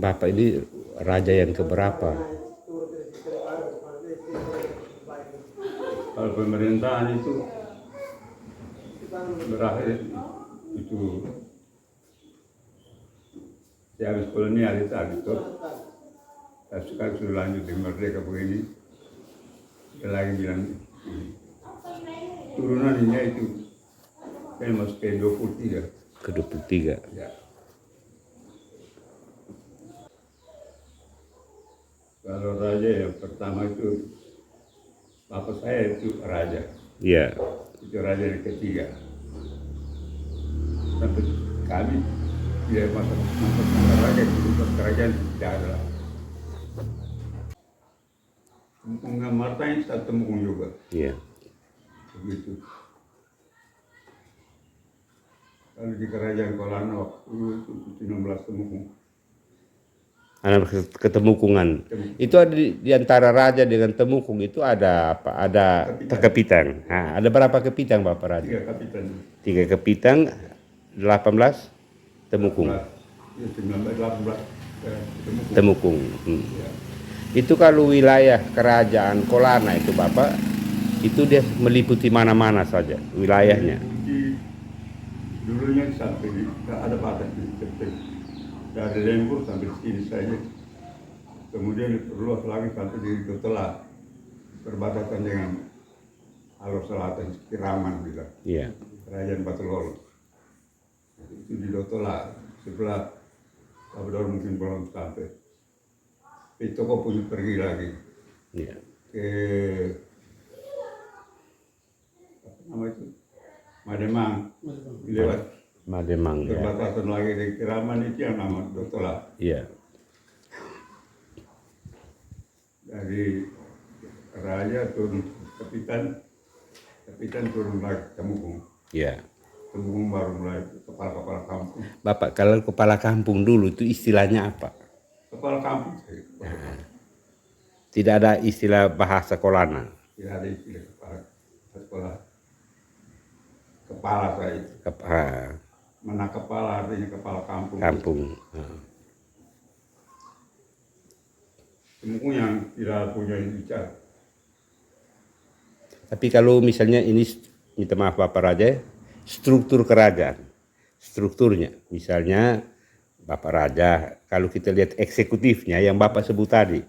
Bapak ini raja yang keberapa? Kalau pemerintahan itu berakhir itu ya habis kolonial itu habis itu. Tapi sekarang sudah lanjut di merdeka begini. Dia lagi bilang turunannya itu kan masuk ke 23. Ke 23. Ya. Kalau raja yang pertama itu bapak saya itu raja. Iya. Itu raja yang ketiga. Sampai kami tidak masuk raja itu kerajaan tidak ada. Temukung Martain satu temukung juga. Iya. Begitu. Kalau di kerajaan Kolana waktu itu 16 temukung. Anak ketemukungan. Itu ada di antara raja dengan temukung itu ada apa? Ada kepitang. Nah, ada berapa kepitang Bapak Raja? 3 kapitan. 3 kepitang, 18 temukung. 19, 18 temukung. Temukung. Ya. Itu kalau wilayah kerajaan Kolana itu Bapak, itu dia meliputi mana-mana saja wilayahnya. Dulunya sampai ada batas dari Lembur sampai sini saja. Kemudian diperluas lagi sampai di Dotola, perbatasan dengan Alor Selatan, Kiraman bilang. Iya. Kerajaan Batulolo. Itu di Dotola, sebelah Labrador mungkin belum sampai. Itu kok punya pergi lagi Iya. ke apa nama itu? Mademang, lewat Mademang ya. perbatasan lagi di Kiraman itu yang nama Dotola. Iya. Dari raja turun kapitan turun lagi Temukung. Iya. Temukung baru mulai kepala kampung. Bapak kalau kepala kampung dulu itu istilahnya apa? Kepala kampung saya. Tidak ada istilah bahasa Kolana. Tidak ada istilah kepala saya. Mana kepala artinya kepala kampung. Kampung. Temukung yang tidak punya bicara. Tapi kalau misalnya ini, minta maaf Bapak Raja, struktur kerajaan, strukturnya, misalnya Bapak Raja, kalau kita lihat eksekutifnya yang Bapak sebut tadi,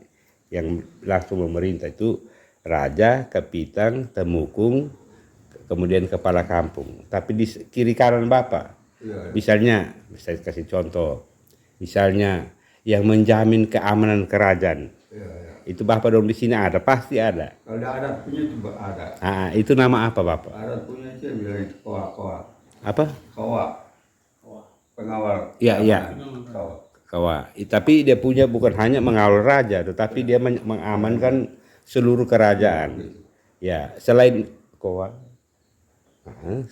yang langsung memerintah itu Raja, Kepitang, Temukung, kemudian Kepala Kampung. Tapi di kiri kanan Bapak, misalnya, saya kasih contoh, misalnya yang menjamin keamanan kerajaan, itu Bapak dong di sini ada, pasti ada. Kalau ada punya juga ada. Itu nama apa Bapak? Ada punya itu yang bilang kowa. Apa? Kowa. Pengawal. Iya. Kawa. Tapi dia punya bukan hanya mengawal raja, tetapi dia mengamankan seluruh kerajaan. Ya, selain Kawa,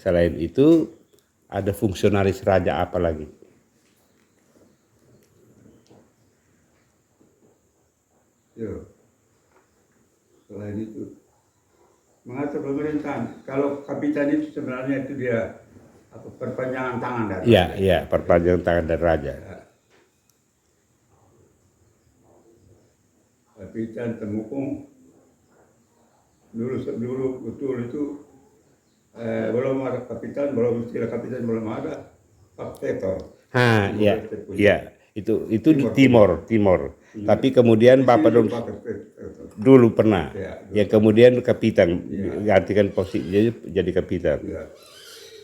selain itu ada fungsionaris raja apa lagi? Yo. Selain itu mengatur pemerintahan. Kalau kapitan itu sebenarnya itu dia perpanjangan tangan dari raja. Iya, perpanjangan tangan dari raja. Kapitan Temukung dulu betul itu belum ada kapitan, belum istilah kapitan belum ada. Pak Tetor. Iya. Itu di Timor. Tapi kemudian Bapak dulu pernah. Yang kemudian kapitan gantikan posisi jadi kapitan.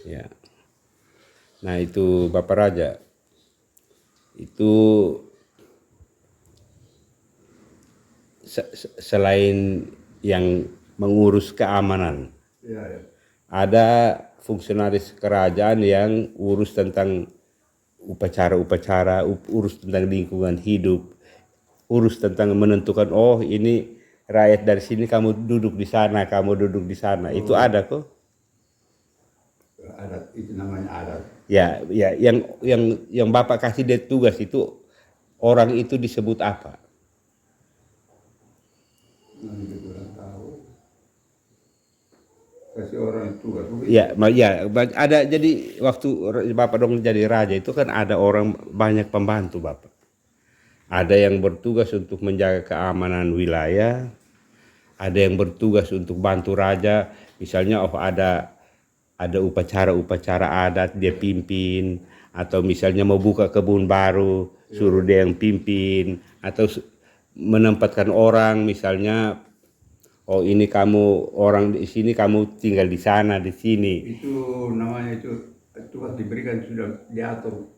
Ya. Nah, itu Bapak Raja. Itu selain yang mengurus keamanan. Ada fungsionaris kerajaan yang urus tentang upacara-upacara, urus tentang lingkungan hidup, urus tentang menentukan, oh ini rakyat dari sini kamu duduk di sana, kamu duduk di sana. Itu ada kok. Adat itu namanya adat. Ya, yang Bapak kasih dia tugas itu, orang itu disebut apa? Nanti kurang tahu. Kasih orang tugas. Ya, ada. Jadi waktu Bapak dong jadi raja itu kan ada orang banyak pembantu Bapak. Ada yang bertugas untuk menjaga keamanan wilayah, ada yang bertugas untuk bantu raja, misalnya ada upacara-upacara adat dia pimpin, atau misalnya mau buka kebun baru suruh dia yang pimpin, atau menempatkan orang misalnya, oh ini kamu orang di sini, kamu tinggal di sana di sini. Itu namanya itu tugas diberikan sudah diatur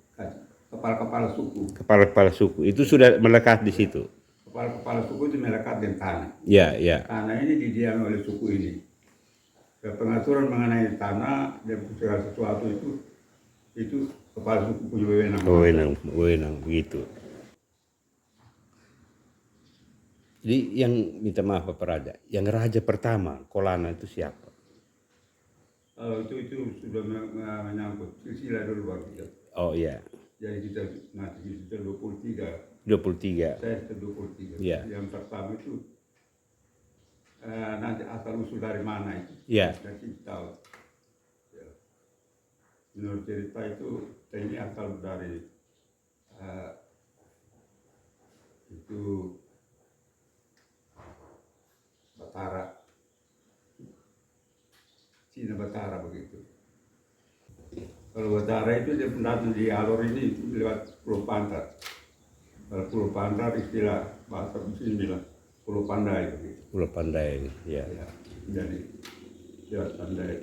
kepala-kepala suku. Kepala-kepala suku itu sudah melekat di situ. Kepala-kepala suku itu melekat dengan tanah. Ya, ya. Tanah ini didiami oleh suku ini. Pengaturan mengenai tanah dan segala sesuatu itu kepala suku punya wewenang. Wewenang begitu. Jadi yang minta maaf Bapak Raja, yang raja pertama Kolana itu siapa? Itu sudah menyangkut silsilah dulu baru kita. Oh iya. Jadi kita nanti kita 23. 23. Saya 23. Ya. Yang pertama itu nanti asal usul dari mana itu? Ya. Kita tahu. Ya. Menurut cerita itu ini asal dari itu Batara, Cina Batara begitu. Kalau Batara itu dia pendatang di Alor ini lewat Pulau Pantar. Kalau Pulau Pantar istilah bahasa di sini bilang Pulau Pandai begitu. Pulau Pandai, ya. Ya, jadi lewat Pandai.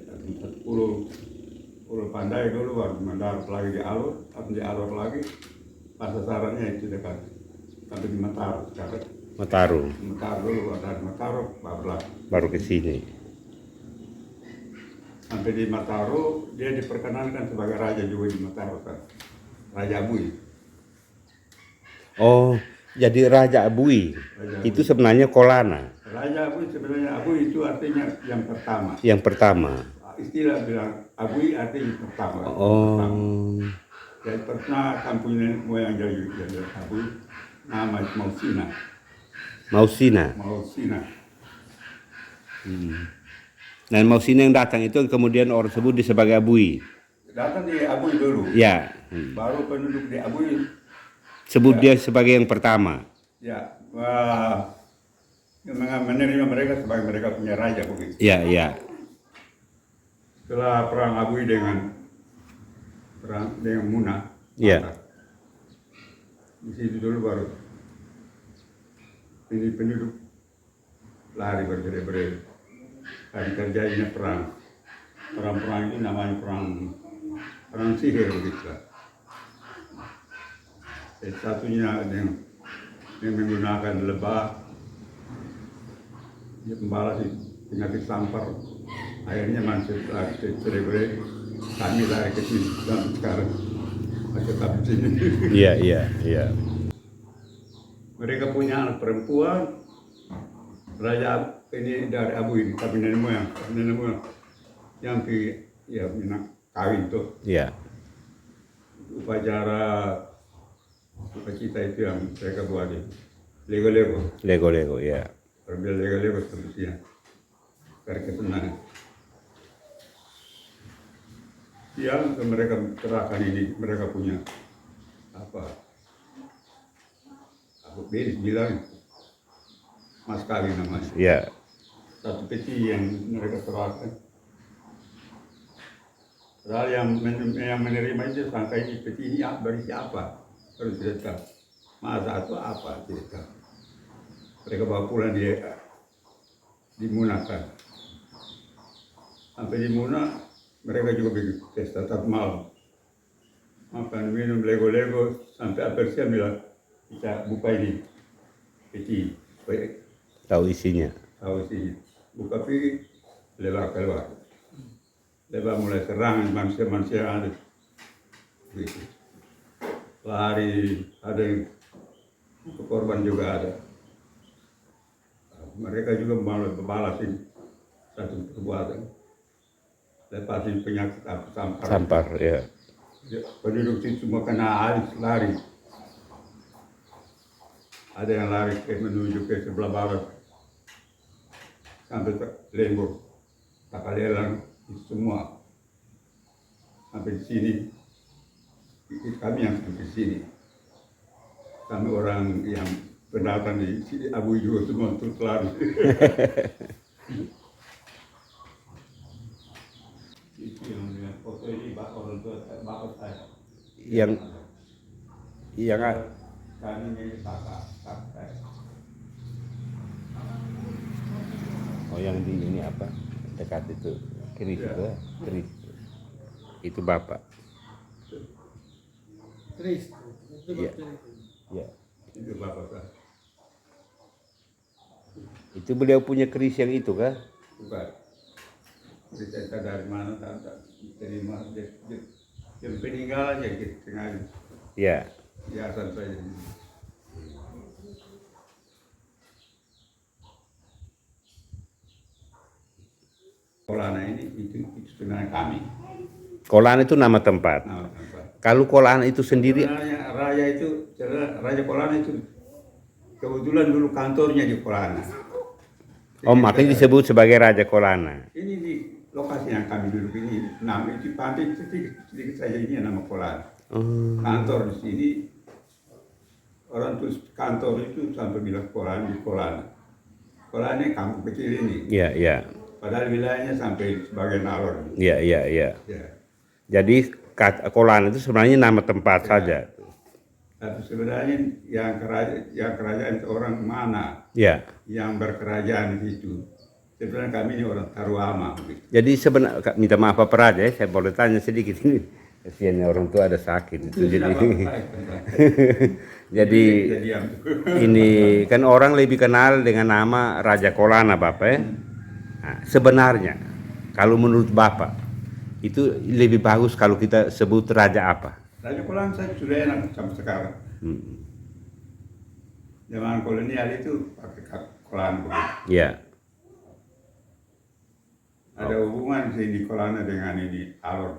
Pulau Pandai dulu baru mendarat lagi di Alor, di Alor lagi pas sasarannya itu dekat sampai di Mataram sekarang. Mataram. Mataram dulu, dari Mataram Baru ke sini. Sampai di Mataram dia diperkenalkan sebagai raja juga di Mataram kan. Raja Abui. Oh, jadi Raja Abui. Itu sebenarnya Kolana. Raja Abui sebenarnya Abui itu artinya yang pertama. Yang pertama. Istilah bilang Abui artinya pertama. Oh. Pertama. Jadi pernah kampung nenek moyang jadi Abui nama Mausina. Mausina. Mausina. Dan Mausina yang datang itu kemudian orang sebut dia sebagai Abui. Datang di Abui dulu. Ya. Baru penduduk di Abui sebut dia sebagai yang pertama. Ya, menerima mereka sebagai mereka punya raja begitu. Ya, ya. Setelah perang Abui dengan Muna. Ya. Di situ dulu baru ini penduduk lari berjerai-jerai. Tadi terjadinya perang. Perang itu namanya perang sihir begitu. Satunya yang menggunakan lebah, dia membalas penyakit sampar. Akhirnya manusia lari cerai-berai, kami lari ke sini sampai sekarang masih tetap di sini. Iya, iya, iya. Mereka punya anak perempuan, raja ini dari Abui, tapi nenek moyang yang minang kawin tuh. Iya. Upacara cita itu yang mereka buat itu. Lego-lego, ya. terbiar lego-lego sebetulnya. Karena kesenangan. Yang mereka kerahkan ini, mereka punya apa? Aku bilang mas kawin namanya. Iya. Satu peti yang mereka serahkan. Padahal yang menerima itu sangka ini peti ini berisi apa? Harus tidak tahu. Masa itu apa tidak tahu. Mereka bawa pulang di Muna kan. Sampai di Muna mereka juga bikin pesta tetap malam. Makan minum lego-lego sampai Apersia bilang kita buka ini peti. Tahu isinya. Tahu sih buka pergi lebah keluar. Lebah mulai serang manusia ada. Begitu. Lari, ada yang korban juga ada. Mereka juga mau balasin satu perbuatan. Lepasin penyakit sampar. Sampar, ya. Penduduk itu semua kena lari. Ada yang lari menuju ke sebelah barat. Sampai Lembur, Takalelang, itu semua. Sampai di sini. Kami yang sampai di sini. Kami orang yang pendatang di Abu juga semua terus lari. Itu yang dengan foto ini orang tua bapak saya. Yang Kami ini kakak saya. oh yang di ini apa dekat itu keris Ya. itu ya? Keris itu bapak. Chris, Iya. Ya. Itu bapak saya. Itu beliau punya keris yang itu kah? Bukan. Cerita dari mana tak terima yang peninggalan ya gitu sengaja. Ya. Hiasan saja. Kolana ini itu sebenarnya kami. Kolan itu nama tempat. Nama tempat. Kalau Kolan itu sendiri, Sebenarnya Raja Kolana itu kebetulan dulu kantornya di Kolana. oh makanya disebut sebagai Raja Kolana. Ini di lokasi yang kami duduk ini, nama itu pantai sedikit saja ini nama Kolana. Kantor di sini, orang tuh kantor itu sampai bilang Kolana di Kolana. Kolana kampung kecil ini, Iya, iya. padahal wilayahnya sampai sebagian alor. Iya, iya, iya. Ya. Jadi Kolan itu sebenarnya nama tempat saja. Tapi sebenarnya yang kerajaan itu orang mana Ya. yang berkerajaan di situ. Sebenarnya kami ini orang Taruama. Jadi sebenarnya minta maaf Pak Raja, saya boleh tanya sedikit ini. Kasihan orang tua ada sakit itu. Jadi jadi ini kan orang lebih kenal dengan nama Raja Kolana Bapak ya. Nah, sebenarnya kalau menurut Bapak itu lebih bagus kalau kita sebut raja apa? Raja Kolana saya sudah enak sampai sekarang. Zaman kolonial itu pakai Kolana. Ya. Ada hubungan sih di Kolana dengan ini Alor.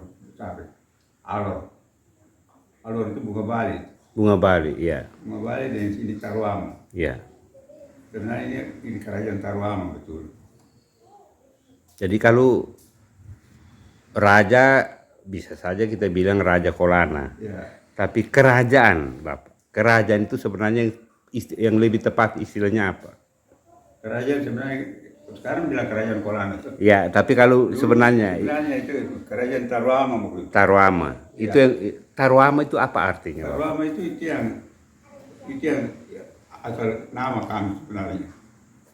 Alor itu bunga Bali. Bunga Bali, ya. Bunga Bali dan sini Taruama. Ya. Karena ini kerajaan Taruama betul. Jadi kalau raja bisa saja kita bilang Raja Kolana. Ya. Tapi kerajaan, Bapak. Kerajaan itu sebenarnya yang lebih tepat istilahnya apa? Kerajaan sebenarnya sekarang bilang kerajaan Kolana. Ya, tapi kalau sebenarnya itu kerajaan Taruama begitu. Taruama. Ya. Itu yang Taruama itu apa artinya, Bapak? Taruama itu yang asal nama kami sebenarnya.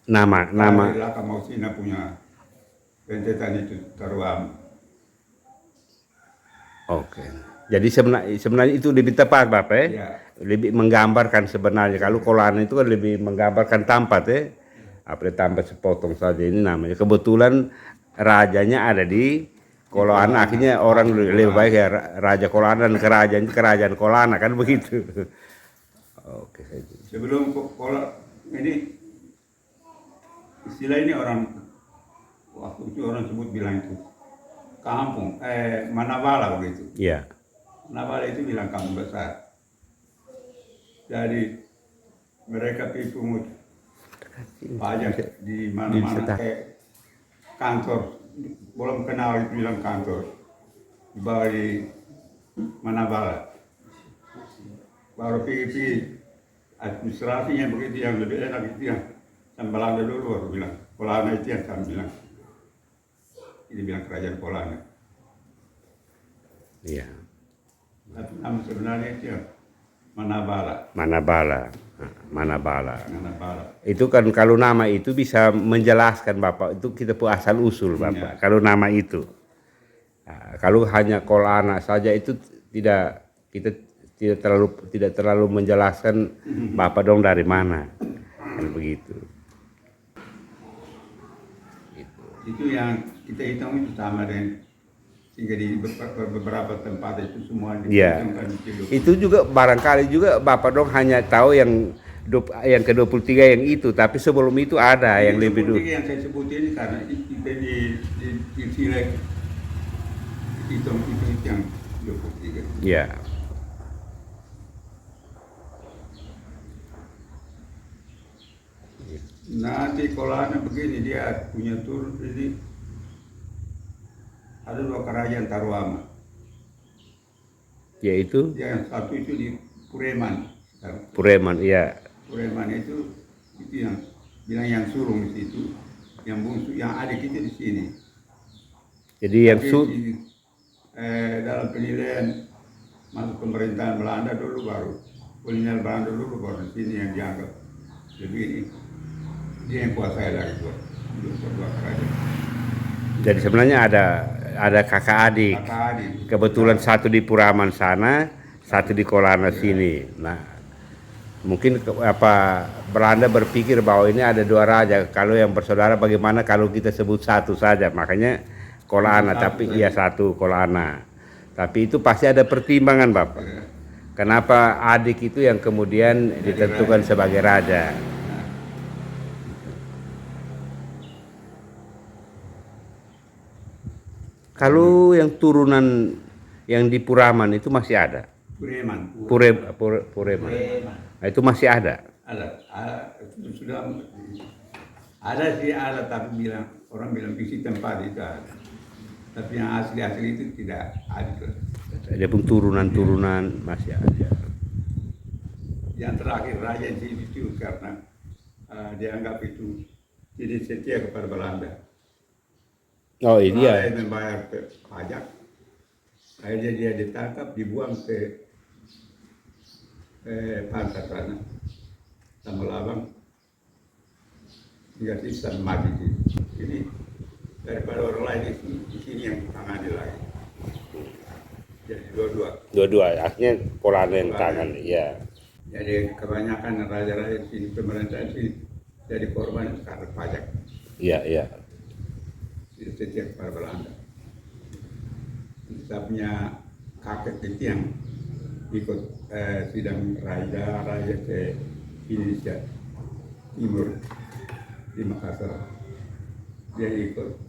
Nama. Laka Mausina punya rentetan itu Taruama. Oke. Jadi sebenarnya itu lebih tepat, Bapak ya? Ya. Lebih menggambarkan sebenarnya. Kalau Kolana itu kan lebih menggambarkan tempat ya. Apa tambah sepotong saja ini namanya. Kebetulan rajanya ada di Kolana, akhirnya orang lebih baik ya Raja Kolana dan kerajaan Kolana kan begitu. Oke. Sebelum ini istilah ini orang waktu itu orang sebut bilang itu kampung Manabala begitu. Iya. Manabala itu bilang kampung besar. Jadi mereka pungut pajak di mana-mana kayak kantor, belum kenal itu bilang kantor di bawah di Manabala. Baru pergi administrasinya begitu yang lebih enak itu yang Belanda dulu baru bilang Kolana itu yang kami bilang. Ini bilang kerajaan Kolana. Iya. Tapi nama sebenarnya itu ya Manabala. Manabala. Itu kan kalau nama itu bisa menjelaskan Bapak, itu kita pun asal usul Bapak. Ya. Kalau nama itu, nah, kalau hanya Kolana saja itu kita tidak terlalu menjelaskan Bapak dong dari mana, kan begitu. Itu yang kita hitung itu sama dengan sehingga di beberapa tempat itu semua Iya. Itu juga barangkali juga Bapak dong hanya tahu yang ke-23 yang itu, tapi sebelum itu ada yang lebih dulu. Yang saya sebut ini karena itu di Silek itu yang 23. Iya. Nanti Kolana begini dia punya turun ini ada 2 kerajaan Taruama. Yaitu Yang satu itu di Pureman Pureman, iya. Pureman itu yang bilang yang sulung di situ, yang bungsu, yang adik itu di sini. Jadi yang Tapi dalam penilaian masuk pemerintahan Belanda dulu baru kolonial Belanda dulu baru di sini yang dianggap lebih ini dia yang kuasai lagi dua kerajaan. jadi sebenarnya ada kakak adik. Kakak adik. Kebetulan satu di Puraman sana, satu di Kolana sini. Nah, mungkin Belanda berpikir bahwa ini ada dua raja. Kalau yang bersaudara bagaimana kalau kita sebut satu saja? Makanya Kolana, tapi iya satu Kolana. Tapi itu pasti ada pertimbangan, Bapak. Ya. Kenapa adik itu yang kemudian ditentukan sebagai raja? Kalau yang turunan yang di Puraman itu masih ada. Pureman. Pureman. Nah, itu masih ada. Ada, sudah ada sih ada tapi orang bilang visi tempat itu ada. Tapi yang asli itu tidak ada. Ada pun turunan masih ada. Yang terakhir raja itu karena dianggap itu jadi setia kepada Belanda. Oh iya. Dia membayar pajak, akhirnya dia ditangkap, dibuang ke pantai sana, sama Labang, hingga sisa mati. Ini daripada orang lain di sini yang tangani lagi. Jadi Dua-dua, akhirnya Kolana yang tangan, iya. Jadi kebanyakan raja-raja di sini, pemerintahan sini jadi korban karena pajak. Iya. Tidak setia kepada Belanda. Kita punya kakek itu yang ikut sidang raja ke Indonesia Timur di Makassar. Dia ikut.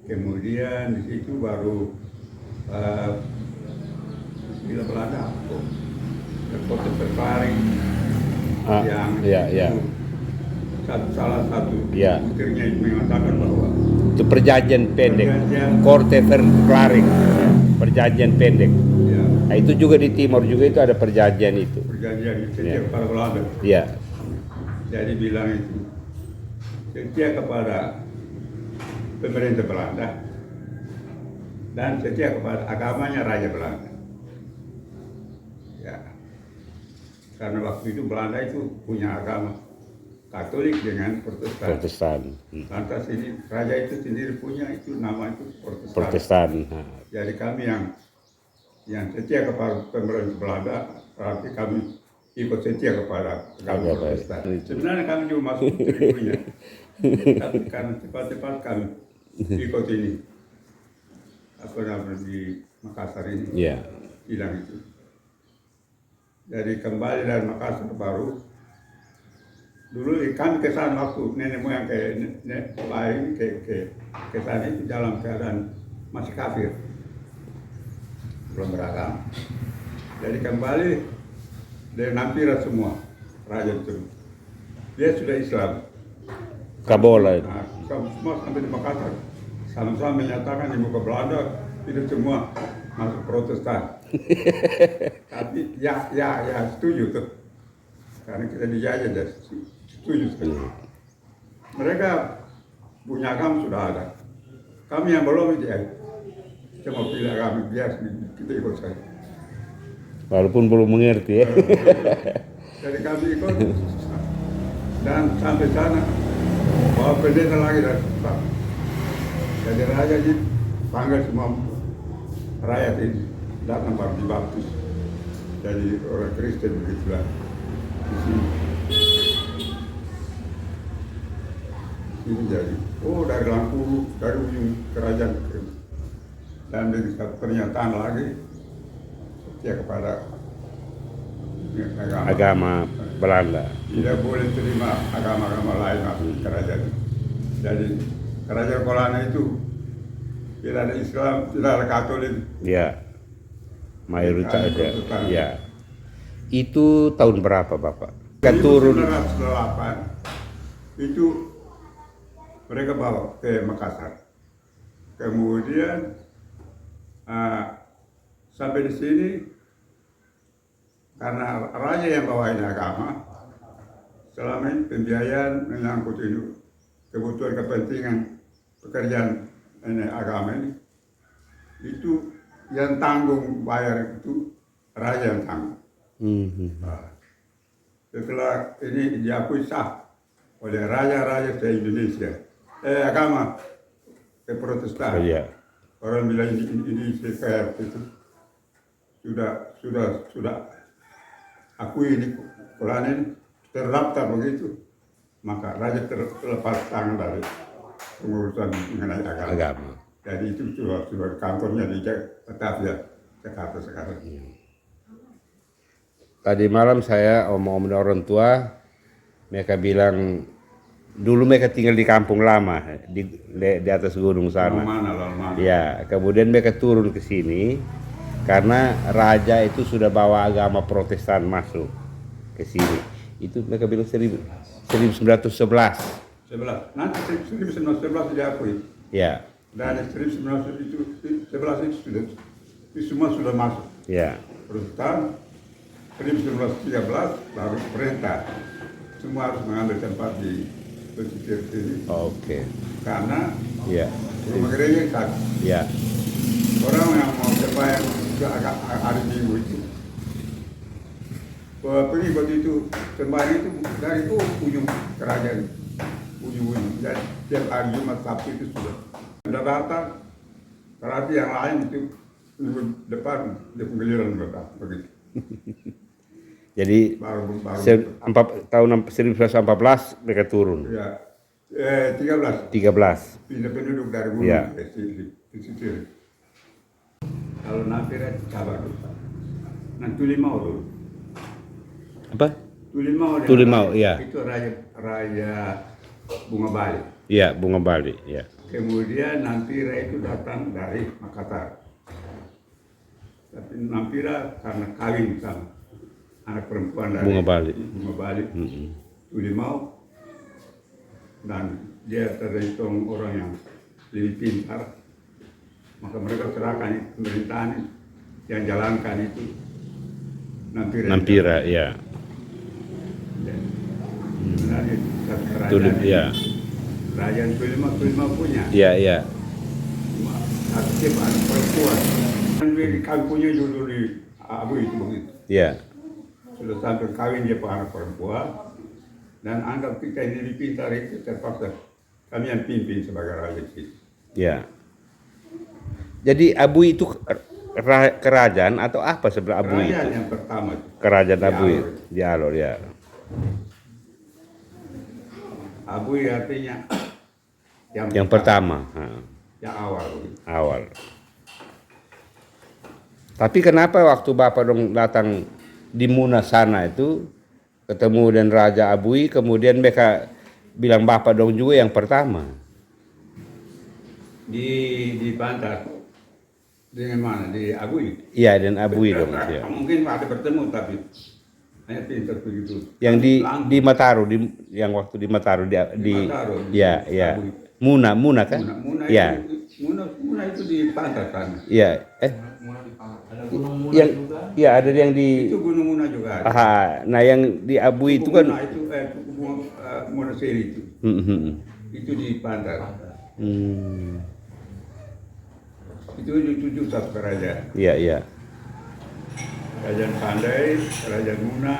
Kemudian di situ baru bila Belanda kota terparing yang iya. Salah satu putrinya mengatakan bahwa Itu perjanjian pendek, Korte Verklaring, perjanjian pendek. ya, Nah, itu juga di Timur juga itu ada perjanjian itu. perjanjian setia kepada Belanda. Iya. Jadi bilang itu setia kepada pemerintah Belanda dan setia kepada agamanya Raja Belanda. Ya, karena waktu itu Belanda itu punya agama Katolik dengan Protestan. Lantas ini raja itu sendiri punya itu nama itu Protestan. Jadi kami yang setia kepada pemerintah Belanda, berarti kami ikut setia kepada agama Protestan. Sebenarnya kami juga masuk punya, tapi karena cepat-cepat kami ikut ini apa namanya di Makassar ini, hilang itu. Jadi kembali dari Makassar baru. Dulu kami ke sana waktu nenek moyang ke sana itu dalam keadaan masih kafir, belum beragama. Jadi kembali dari Nampira semua raja itu, dia sudah Islam. Kabola. Nah, semua sampai di Makassar sama-sama menyatakan di muka Belanda itu semua masuk Protestan. Tapi ya setuju tuh, karena kita dijajah dan setuju sekali. Mereka punya agama sudah ada. Kami yang belum itu ya, cuma pilih agama biasa kita ikut saja. Walaupun belum mengerti ya. Jadi kami ikut dan sampai sana bawa pendeta lagi dari Jepang. Jadi raja panggil semua rakyat ini datang baru dibaptis. Jadi orang Kristen begitulah di sini. Ini jadi, dari Langkuru, dari ujung kerajaan dan dari satu pernyataan lagi setia kepada agama Belanda. Tidak boleh terima agama-agama lain masuk kerajaan. Jadi kerajaan Kolana itu tidak ada Islam, tidak ada Katolik. Iya, mayoritas ada. Iya. Itu tahun berapa Bapak? Kan turun. 1908 itu mereka bawa ke Makassar. Kemudian sampai di sini karena raja yang bawain agama, selama ini pembiayaan menyangkut ini kebutuhan kepentingan pekerjaan ini agama ini, itu yang tanggung bayar itu raja yang tanggung. Nah, setelah ini diakui sah oleh raja-raja se-Indonesia, agama Protestan. Iya. Orang bilang ini CPR itu sudah akui ini Quran ini terdaftar begitu, maka raja terlepas tangan dari pengurusan mengenai agama. Jadi itu sudah kantornya di Batavia, Jakarta sekarang. Tadi malam saya omong dengan orang tua, mereka bilang dulu mereka tinggal di kampung lama di atas gunung sana. Lalu mana. Ya, kemudian mereka turun ke sini karena raja itu sudah bawa agama Protestan masuk ke sini. Itu mereka bilang 1911. 11. Nanti 1911 diakui. Ya. Dan 1911 itu semua sudah masuk. Ya. Protestan 1913 baru perintah semua harus mengambil tempat di pesisir sini. Oke. Karena Ya. rumah gereja satu. Ya. Orang yang mau sembahyang ke hari Minggu itu, pergi waktu itu sembahyang itu dari ujung kerajaan, ujung. Jadi tiap hari Jumat Sabtu itu sudah datang. Berarti yang lain itu minggu depan di penggiliran begitu. Jadi tahun 1914 mereka turun. Ya, 13. Pindah penduduk dari gunung Ya. ke pesisir. Kalau Nampira sabar dulu. Nah, Tulimau dulu. Apa? Tulimau, ya. Itu raja Bunga Bali. Iya, Bunga Bali, ya. Kemudian Nampira itu datang dari Makassar. Tapi Nampira karena kawin sama anak perempuan dari Bunga Bali. Tulimau, dan dia terhitung orang yang lebih pintar, maka mereka serahkan pemerintahan yang jalankan itu Nampira, ya. Dari Tulim, ya. Kerajaan Tulimau punya. Iya. Aktif anak perempuan. Kami punya dulu di Abu itu begitu. Iya. Sudah sampai kawin dia anak perempuan, dan anggap kita ini lebih pintar itu terpaksa kami yang pimpin sebagai raja itu. Ya. Jadi Abu itu kerajaan atau apa sebelah Abu itu? Kerajaan yang pertama. Kerajaan Di Abu Alor. itu di Alor, ya. Abu artinya Yang pertama. yang awal. Awal. Tapi kenapa waktu Bapak dong datang di Muna sana itu ketemu dengan Raja Abui, kemudian mereka bilang Bapak dong juga yang pertama? Di Bantar. Dengan mana? Di Abui. Iya, dan Abui dong. Ya. Mungkin ada bertemu tapi hanya pintar begitu. Yang di Mataru, yang waktu di Mataru di Mataru, ya. Abui. Muna kan? Muna Ya. itu di Bantar kan. Iya. Ada gunung Muna Yang juga. ya ada yang di Itu Gunung Muna juga ada. Aha, nah yang di Abu itu kan Muna itu Monaseri itu. Itu di Bantar. Itu tujuh satu kerajaan. Iya. Kerajaan Pandai, Kerajaan Muna,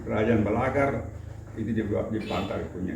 Kerajaan Balagar, itu di Bantar punya.